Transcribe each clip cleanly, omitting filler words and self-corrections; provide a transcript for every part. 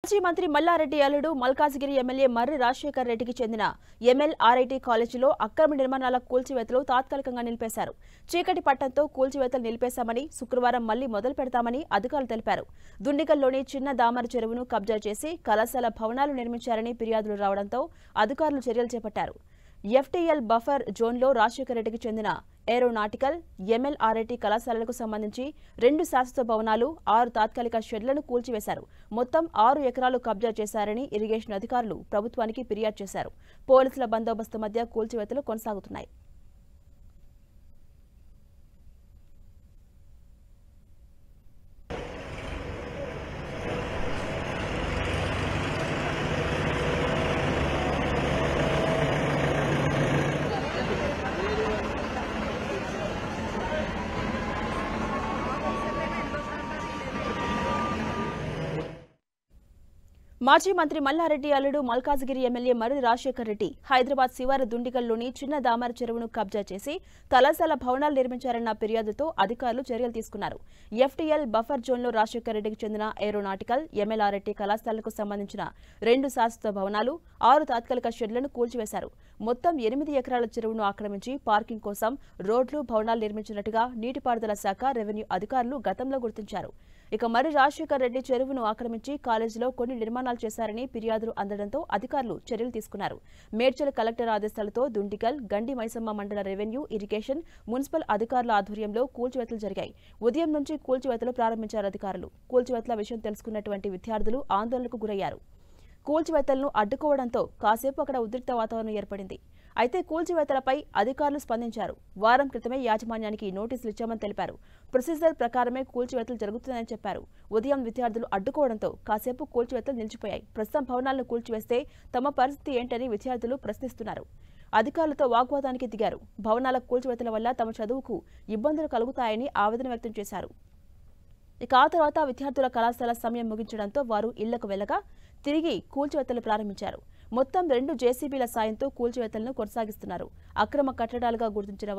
మాజీ మంత్రి మల్లారెడ్డి అల్లుడు మల్కాజిగిరి ఎమ్మెల్యే మర్రి రాజశేఖర్ రెడ్డికి చెందిన ఎంఎల్ఆర్ఐటీ కాలేజీలో అక్రమ నిర్మాణాల కూల్చివేతలు తాత్కాలికంగా నిలిపేశారు. చీకటి పట్టంతో కూల్చివేతలు నిలిపేశామని, శుక్రవారం మళ్లీ మొదలు పెడతామని అధికారులు తెలిపారు. దుండిగల్లోని చిన్న దామర చెరువును కబ్జా చేసి కళాశాల భవనాలు నిర్మించారని ఫిర్యాదులు రావడంతో అధికారులు చర్యలు చేపట్టారు. ఎఫ్టీఎల్ బఫర్ జోన్లో రాజశేఖర్ రెడ్డికి చెందిన ఏరోనాటికల్, ఎంఎల్ఆర్ఐటీ కళాశాలలకు సంబంధించి 2 శాశ్వత భవనాలు, 6 తాత్కాలిక షెడ్లను కూల్చివేశారు. మొత్తం 6 ఎకరాలు కబ్జా చేశారని ఇరిగేషన్ అధికారులు ప్రభుత్వానికి ఫిర్యాదు చేశారు. పోలీసుల బందోబస్తు మధ్య కూల్చివేతలు కొనసాగుతున్నాయి. మాజీ మంత్రి మల్లారెడ్డి అల్లుడు మల్కాజిగిరి ఎమ్మెల్యే మర్రి రాజశేఖర్ రెడ్డి హైదరాబాద్ శివారు దుండిగల్లోని చిన్న దామర చెరువును కబ్జా చేసి కళాశాల భవనాలు నిర్మించారన్న ఫిర్యాదుతో అధికారులు చర్యలు తీసుకున్నారు. ఎఫ్టీఎల్ బఫర్ జోన్లో రాజశేఖర్ రెడ్డికి చెందిన ఏరోనాటికల్, ఎంఎల్ఆర్ఐటీ కళాశాలకు సంబంధించిన 2 శాశ్వత భవనాలు, 6 తాత్కాలిక షెడ్లను కూల్చివేశారు. మొత్తం 8 ఎకరాల చెరువును ఆక్రమించి పార్కింగ్ కోసం రోడ్లు, భవనాలు నిర్మించినట్టుగా నీటిపారుదల శాఖ, రెవెన్యూ అధికారులు గతంలో గుర్తించారు. ఇక మర్రి రాజశేఖర్ రెడ్డి చెరువును ఆక్రమించి కాలేజీలో కొన్ని నిర్మాణాలు చేశారని ఫిర్యాదులు అందడంతో అధికారులు చర్యలు తీసుకున్నారు. మేడ్చల్ కలెక్టర్ ఆదేశాలతో దుండిగల్, గండి మైసమ్మ మండల రెవెన్యూ, ఇరిగేషన్, మున్సిపల్ అధికారుల ఆధ్వర్యంలో కూల్చివేతలు జరిగాయి. ఉదయం నుంచి కూల్చివేతలు ప్రారంభించారు అధికారులు. కూల్చివేతల విషయం తెలుసుకున్నటువంటి విద్యార్థులు ఆందోళనకు గురయ్యారు. కూల్చివేతలను అడ్డుకోవడంతో కాసేపు అక్కడ ఉద్రిక్త వాతావరణం ఏర్పడింది. అయితే కూల్చివేతలపై అధికారులు స్పందించారు. వారం క్రితమే యాజమాన్యానికి నోటీసులు ఇచ్చామని తెలిపారు. ప్రొసీజర్ ప్రకారమే కూల్చివేతలు జరుగుతున్నాయని చెప్పారు. ఉదయం విద్యార్థులు అడ్డుకోవడంతో కాసేపు కూల్చివేతలు నిలిచిపోయాయి. ప్రస్తుతం భవనాలను కూల్చివేస్తే తమ పరిస్థితి ఏంటని విద్యార్థులు ప్రశ్నిస్తున్నారు. అధికారులతో వాగ్వాదానికి దిగారు. భవనాల కూల్చివేతల వల్ల తమ చదువుకు ఇబ్బందులు కలుగుతాయని ఆవేదన వ్యక్తం చేశారు. ఇక ఆ తర్వాత విద్యార్థుల కళాశాల సమయం ముగించడంతో వారు ఇళ్లకు వెళ్లగా తిరిగి కూల్చివేతలు ప్రారంభించారు. మొత్తం 2 జేసీబీల సాయంతో కూల్చివేతలను కొనసాగిస్తున్నారు. అక్రమ కట్టడాలుగా గుర్తించిన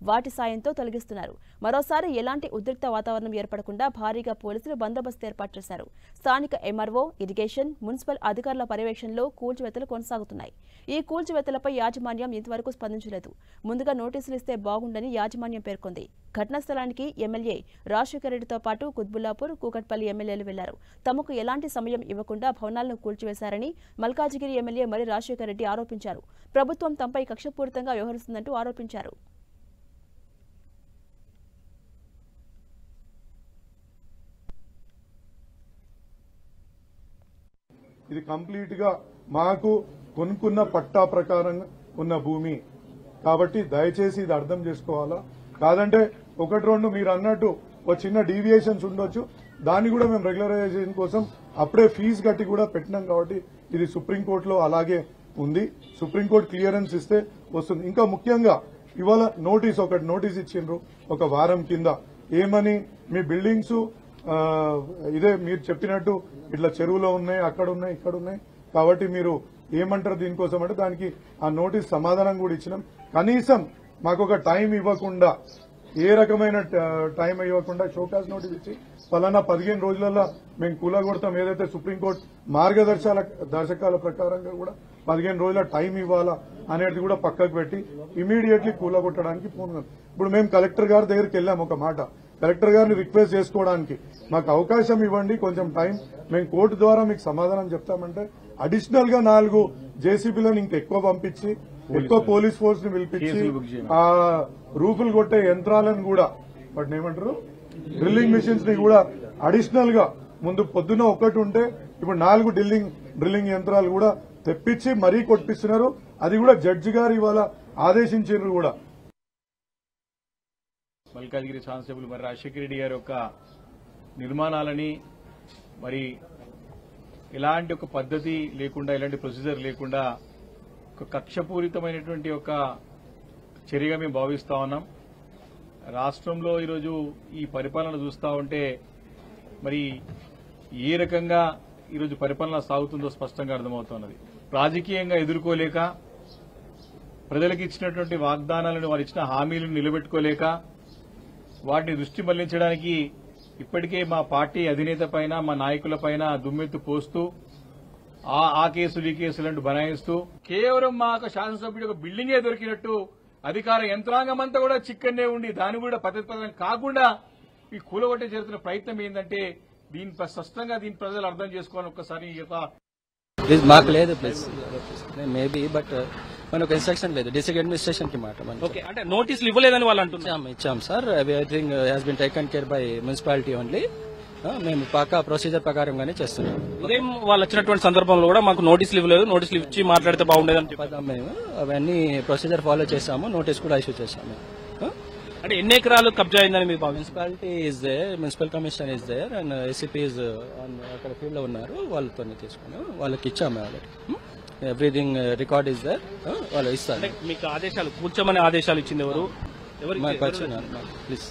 వాటి సాయంతో తొలగిస్తున్నారు. మరోసారి ఎలాంటి ఉద్రిక్త వాతావరణం ఏర్పడకుండా భారీగా పోలీసులు బందోబస్తు ఏర్పాటు చేశారు. స్థానిక ఎంఆర్ఓ, ఇరిగేషన్, మున్సిపల్ అధికారుల పర్యవేక్షణలో కూల్చివేతలు కొనసాగుతున్నాయి. ఈ కూల్చివేతలపై యాజమాన్యం ఇంతవరకు స్పందించలేదు. ముందుగా నోటీసులు ఇస్తే బాగుండని యాజమాన్యం పేర్కొంది. ఘటనా స్థలానికి ఎమ్మెల్యే రాజశేఖర్ రెడ్డితో పాటు కుత్బుల్లాపూర్, కూకట్పల్లి ఎమ్మెల్యేలు వెళ్లారు. తమకు ఎలాంటి సమయం ఇవ్వకుండా భవనాలను కూల్చివేశారని మల్కాజిగిరి ఎమ్మెల్యే మర్రి రాజశేఖర్ రెడ్డి ఆరోపించారు. ప్రభుత్వం తమపై కక్షపూరితంగా వ్యవహరిస్తుందంటూ ఆరోపించారు. ఇది కంప్లీట్ గా మాకు కొనుక్కున్న పట్టా ప్రకారంగా ఉన్న భూమి కాబట్టి దయచేసి ఇది అర్థం చేసుకోవాలా. కాదంటే 1-2 మీరు అన్నట్టు ఒక చిన్న డీవియేషన్స్ ఉండొచ్చు. దాన్ని కూడా మేము రెగ్యులరైజేషన్ కోసం అప్పుడే ఫీజు కట్టి కూడా పెట్టినాం కాబట్టి ఇది సుప్రీంకోర్టులో అలాగే ఉంది. సుప్రీంకోర్టు క్లియరెన్స్ ఇస్తే వస్తుంది. ఇంకా ముఖ్యంగా ఇవాళ నోటీస్ ఇచ్చిండ్రు ఒక వారం కింద. ఏమని, మీ బిల్డింగ్స్ ఇదే మీరు చెప్పినట్టు ఇట్లా చెరువులో ఉన్నాయి, అక్కడ ఉన్నాయి, ఇక్కడ ఉన్నాయి, కాబట్టి మీరు ఏమంటారు దీనికోసం అంటే దానికి ఆ నోటీస్ సమాధానం కూడా ఇచ్చినాం. కనీసం మాకు ఒక టైం ఇవ్వకుండా, ఏ రకమైన టైం ఇవ్వకుండా షోకాజ్ నోటీస్ ఇచ్చి ఫలానా 15 రోజులలో మేము కూలగొడతాం, ఏదైతే సుప్రీంకోర్టు మార్గదర్శకాల ప్రకారంగా కూడా 15 రోజుల టైం ఇవ్వాలా అనేది కూడా పక్కకు పెట్టి ఇమీడియట్లీ కూలగొట్టడానికి ఫోన్. ఇప్పుడు మేము కలెక్టర్ గారి దగ్గరికి వెళ్ళాం. ఒక మాట కలెక్టర్ గారిని రిక్వెస్ట్ చేసుకోవడానికి మాకు అవకాశం ఇవ్వండి, కొంచెం టైం, మేము కోర్టు ద్వారా మీకు సమాధానం చెప్తామంటే అడిషనల్ గా 4 జేసీబీలను ఇంకెక్కువ పంపించి, ఎక్కువ పోలీస్ ఫోర్స్ ని పిలిపించి ఆ రూపులు కొట్టే యంత్రాలను కూడా, వాటిని ఏమంటారు, డ్రిల్లింగ్ మిషన్స్ ని కూడా అడిషనల్ గా ముందు పొద్దున ఒకటి ఉంటే ఇప్పుడు 4 డ్రిల్లింగ్ యంత్రాలు కూడా తెప్పించి మరీ కొట్టిస్తున్నారు. అది కూడా జడ్జి గారు ఇవాళ ఆదేశించారు కూడా. మల్కాజిగిరి కానిస్టేబుల్ మరి రాజశేఖర్ రెడ్డి గారి యొక్క నిర్మాణాలని మరి ఎలాంటి ఒక పద్ధతి లేకుండా, ఎలాంటి ప్రొసీజర్ లేకుండా ఒక కక్షపూరితమైనటువంటి ఒక చర్యగా మేము భావిస్తా ఉన్నాం. రాష్ట్రంలో ఈరోజు ఈ పరిపాలన చూస్తూ ఉంటే మరి ఏ రకంగా ఈరోజు పరిపాలన సాగుతుందో స్పష్టంగా అర్థమవుతున్నది. రాజకీయంగా ఎదుర్కోలేక, ప్రజలకు ఇచ్చినటువంటి వాగ్దానాలను, వారు ఇచ్చిన హామీలను నిలబెట్టుకోలేక, వాటిని దృష్టి మళ్లించడానికి ఇప్పటికే మా పార్టీ అధినేత పైన మా నాయకుల పైన దుమ్మెత్తు పోస్తూ ఆ కేసులు ఈ కేసులు అంటూ బనాయిస్తూ కేవలం మా శాసనసభ్యుడి ఒక బిల్డింగే దొరికినట్టు అధికార యంత్రాంగం అంతా కూడా చిక్కనే ఉండి దాన్ని కూడా పద్ధతి కాకుండా ఈ కూలగొట్టే జరుగుతున్న ప్రయత్నం ఏంటంటే దీని స్పష్టంగా దీని ప్రజలు అర్థం చేసుకోవాలని ఒక్కసారి ప్లీజ్ మాకు లేదు ప్లీజ్ మేబీ బట్ మనకు ఇన్స్ట్రక్షన్ లేదు డిస్ట్రిక్ట్ అడ్మినిస్ట్రేషన్ కి మాట ఓకే అంటే నోటీసులు ఇవ్వలేదని వాళ్ళు అంటున్నారు. ఇచ్చాం sir everything has been taken care by municipality only. మేము పక్కా ప్రొసీజర్ ప్రకారంగానే చేస్తున్నాం. ఉదయం వాళ్ళు వచ్చినటువంటి సందర్భంలో కూడా మాకు నోటీసులు ఇవ్వలేదు, నోటీసులు ఇచ్చి మాట్లాడితే బాగుండేదని చెప్పారు. పదాం మేము అవన్నీ ప్రొసీజర్ ఫాలో చేశాము, నోటీస్ కూడా ఇష్యూ చేశాము. అంటే ఎన్ని ఎకరాలు కబ్జా అయిందని మీరు భావించారు? Municipality is there, municipal commission is there and ACP is అక్కడ ఫీల్డ్ లో ఉన్నారు, వాళ్ళతోనే తీసుకున్నాం, వాళ్ళకి ఇచ్చాము already. Everything record is there, వాళ్ళు ఇస్తారు. మీకు ఆదేశాలు కూర్చోమని ఆదేశాలు ఇచ్చింది ఎవరు? మాకు వచ్చినారు ప్లీజ్.